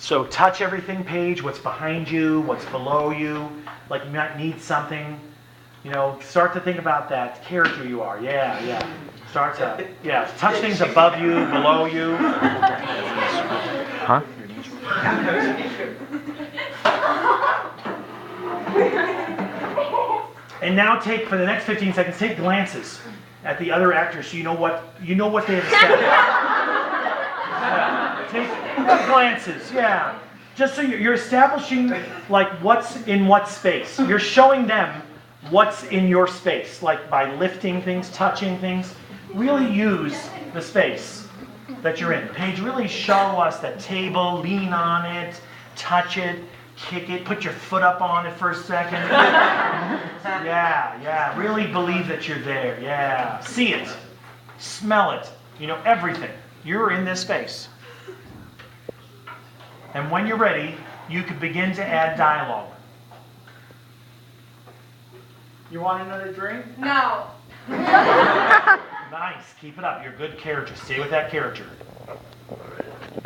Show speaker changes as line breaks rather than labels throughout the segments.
So touch everything, Paige, what's behind you, what's below you, like you might need something. Start to think about that character you are. Yeah. Start to, touch things above you, below you. Huh? And now for the next 15 seconds, take glances at the other actors so you know what they have established. Take glances, just so you're establishing like what's in what space. You're showing them what's in your space, like by lifting things, touching things. Really use the space that you're in. Paige, really show us that table, lean on it, touch it, kick it, put your foot up on it for a second. Yeah, really believe that you're there. Yeah, see it, smell it, everything. You're in this space. And when you're ready, you can begin to add dialogue.
You want another drink?
No.
Nice, keep it up. You're a good character. Stay with that character.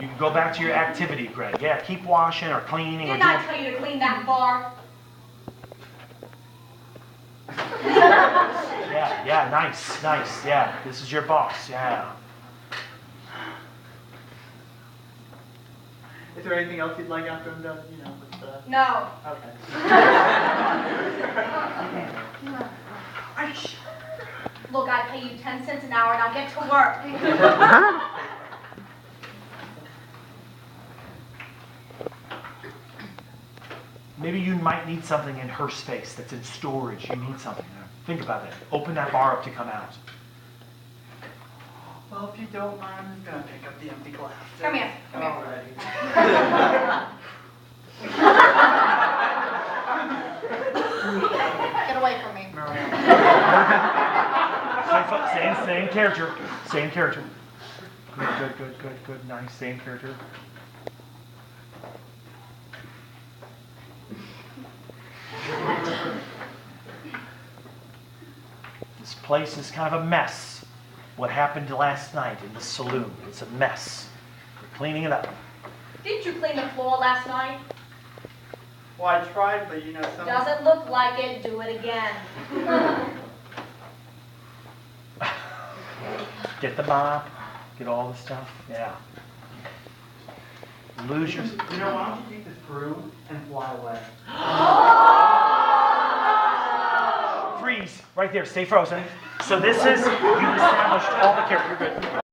You can go back to your activity, Greg. Yeah, keep washing or cleaning.
Didn't I tell you to clean that bar?
Yeah, nice. Yeah, this is your boss. Yeah.
Is there anything else you'd like after I'm done? With the...
No.
Okay.
Look, I pay you 10 cents an hour and I'll get to work.
Maybe you might need something in her space that's in storage. You need something there. Think about that. Open that bar up to come out.
Well, if you don't mind, I'm just going to pick up the empty glass.
Come here.
Alrighty.
Get away from me.
Same character. Same character. Good. Nice. Same character. This place is kind of a mess. What happened last night in the saloon? It's a mess. We're cleaning it up.
Didn't you clean the floor last night?
Well, I tried, but some...
Doesn't look like it. Do it again.
Get the mop. Get all the stuff. Yeah. Lose your...
why don't you take this broom and fly away?
Freeze. Right there. Stay frozen. So this is... You've established all the characters. You're good.